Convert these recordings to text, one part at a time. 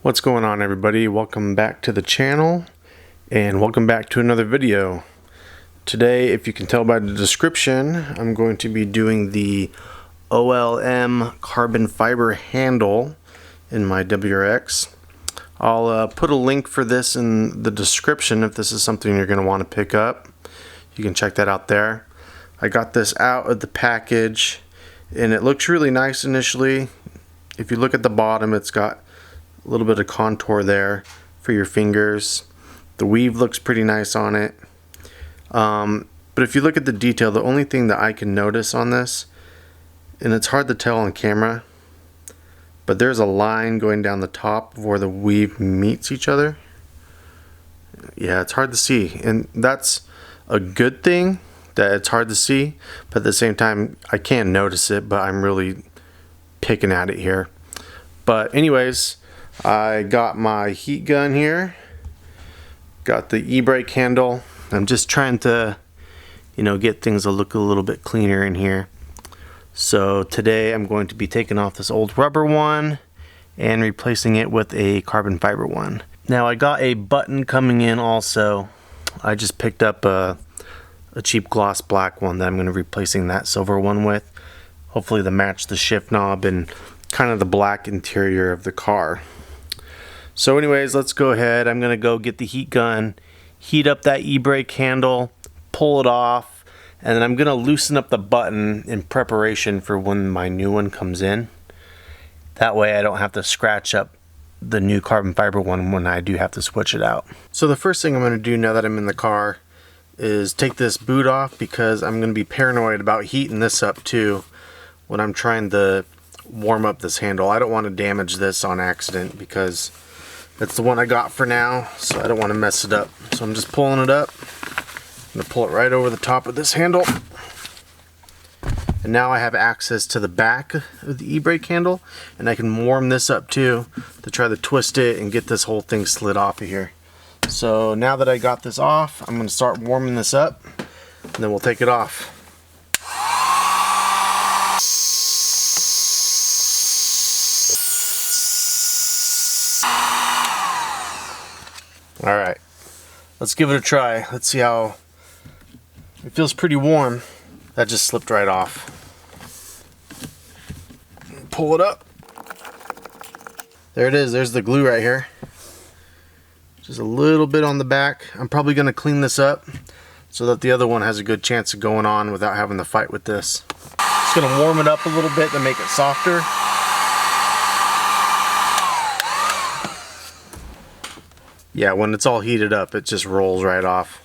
What's going on, everybody? Welcome back to the channel and welcome back to another video. Today, if you can tell by the description, I'm going to be doing the OLM carbon fiber handle in my WRX. I'll put a link for this in the description if this is something you're going to want to pick up. You can check that out there. I got this out of the package and it looks really nice initially. If you look at the bottom, it's got a little bit of contour there for your fingers. The weave looks pretty nice on it. But if you look at the detail, the only thing that I can notice on this, and it's hard to tell on camera, but there's a line going down the top where the weave meets each other. Yeah, it's hard to see, and that's a good thing that it's hard to see, but at the same time I can notice it, but I'm really picking at it here. But anyways, I got my heat gun here, got the e-brake handle. I'm just trying to, get things to look a little bit cleaner in here. So today I'm going to be taking off this old rubber one and replacing it with a carbon fiber one. Now I got a button coming in also. I just picked up a cheap gloss black one that I'm going to be replacing that silver one with. Hopefully to match the shift knob and kind of the black interior of the car. So anyways, let's go ahead. I'm going to go get the heat gun, heat up that e-brake handle, pull it off, and then I'm going to loosen up the button in preparation for when my new one comes in. That way I don't have to scratch up the new carbon fiber one when I do have to switch it out. So the first thing I'm going to do now that I'm in the car is take this boot off, because I'm going to be paranoid about heating this up too when I'm trying to warm up this handle. I don't want to damage this on accident because it's the one I got for now, so I don't want to mess it up. So I'm just pulling it up. I'm going to pull it right over the top of this handle. And now I have access to the back of the e-brake handle, and I can warm this up too to try to twist it and get this whole thing slid off of here. So now that I got this off, I'm going to start warming this up, and then we'll take it off. Alright, let's give it a try. Let's see how it feels. Pretty warm. That just slipped right off. Pull it up. There it is. There's the glue right here. Just a little bit on the back. I'm probably going to clean this up so that the other one has a good chance of going on without having to fight with this. Just going to warm it up a little bit to make it softer. Yeah, when it's all heated up, it just rolls right off.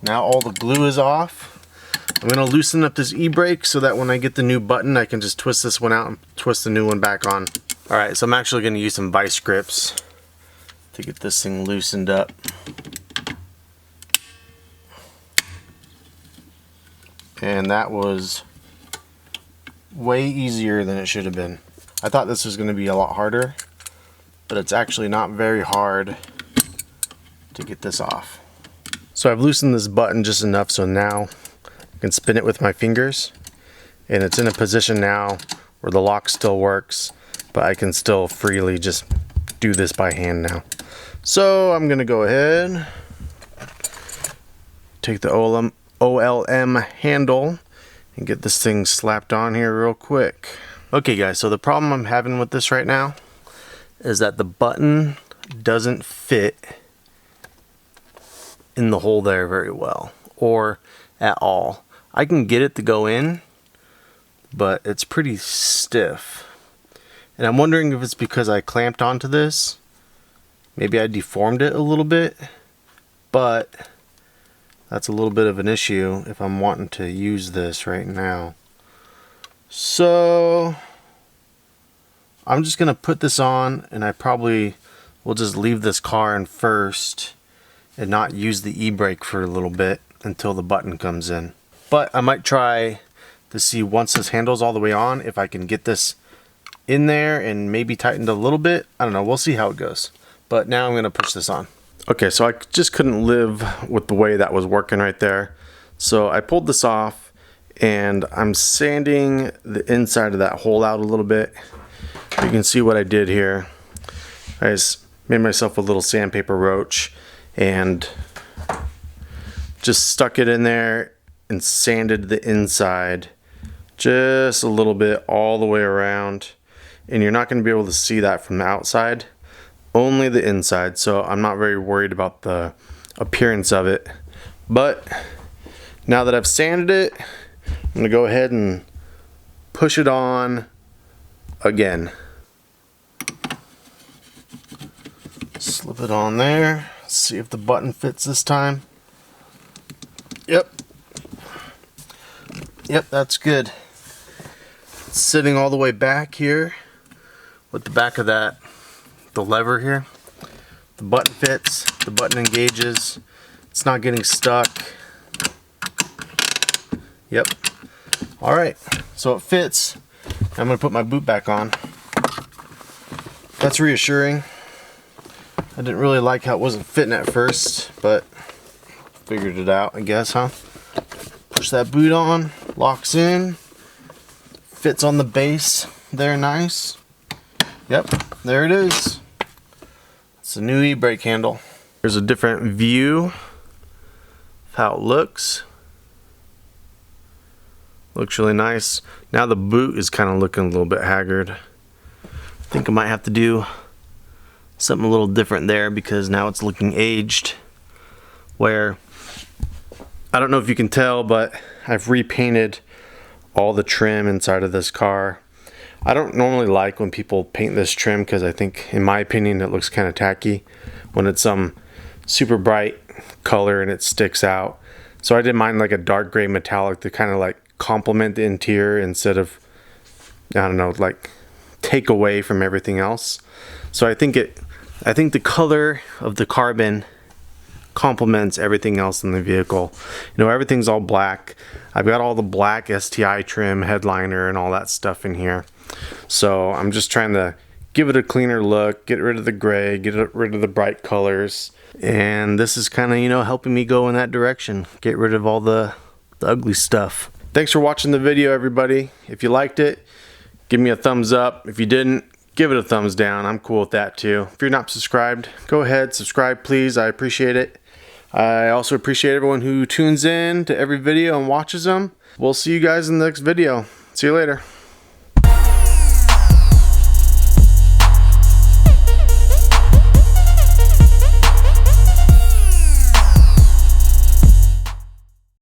Now all the glue is off. I'm going to loosen up this e-brake so that when I get the new button, I can just twist this one out and twist the new one back on. Alright, so I'm actually going to use some vice grips to get this thing loosened up. And that was way easier than it should have been. I thought this was going to be a lot harder, but it's actually not very hard to get this off. So I've loosened this button just enough so now I can spin it with my fingers, and it's in a position now where the lock still works, but I can still freely just do this by hand now. So I'm going to go ahead, take the OLM handle and get this thing slapped on here real quick. Okay guys, so the problem I'm having with this right now is that the button doesn't fit in the hole there very well, or at all. I can get it to go in, but it's pretty stiff. And I'm wondering if it's because I clamped onto this. Maybe I deformed it a little bit, but that's a little bit of an issue if I'm wanting to use this right now. So I'm just gonna put this on, and I probably will just leave this car in first and not use the e-brake for a little bit until the button comes in. But I might try to see, once this handle's all the way on, if I can get this in there and maybe tightened a little bit. I don't know, we'll see how it goes. But now I'm gonna push this on. Okay, so I just couldn't live with the way that was working right there. So I pulled this off, and I'm sanding the inside of that hole out a little bit. You can see what I did here. I just made myself a little sandpaper roach and just stuck it in there and sanded the inside just a little bit all the way around. And you're not going to be able to see that from the outside, only the inside. So I'm not very worried about the appearance of it. But now that I've sanded it, I'm going to go ahead and push it on again. Slip it on there. See if the button fits this time. Yep, that's good. It's sitting all the way back here with the back of the lever here. The button fits, the button engages. It's not getting stuck. Yep. All right, so it fits. I'm gonna put my boot back on. That's reassuring. I didn't really like how it wasn't fitting at first, but figured it out, I guess, huh? Push that boot on, locks in, fits on the base there nice. Yep, there it is. It's a new e-brake handle. Here's a different view of how it looks. Looks really nice. Now the boot is kind of looking a little bit haggard. I think I might have to do something a little different there because now it's looking aged. Where, I don't know if you can tell, but I've repainted all the trim inside of this car. I don't normally like when people paint this trim because I think, in my opinion, it looks kind of tacky when it's some super bright color and it sticks out. So I did mine like a dark gray metallic to kind of like complement the interior instead of, I don't know, like take away from everything else. So I think the color of the carbon complements everything else in the vehicle. You know, everything's all black. I've got all the black STI trim, headliner, and all that stuff in here. So I'm just trying to give it a cleaner look, get rid of the gray, get rid of the bright colors. And this is kind of, you know, helping me go in that direction. Get rid of all the ugly stuff. Thanks for watching the video, everybody. If you liked it, give me a thumbs up. If you didn't, give it a thumbs down. I'm cool with that too. If you're not subscribed, go ahead, subscribe please. I appreciate it. I also appreciate everyone who tunes in to every video and watches them. We'll see you guys in the next video. See you later.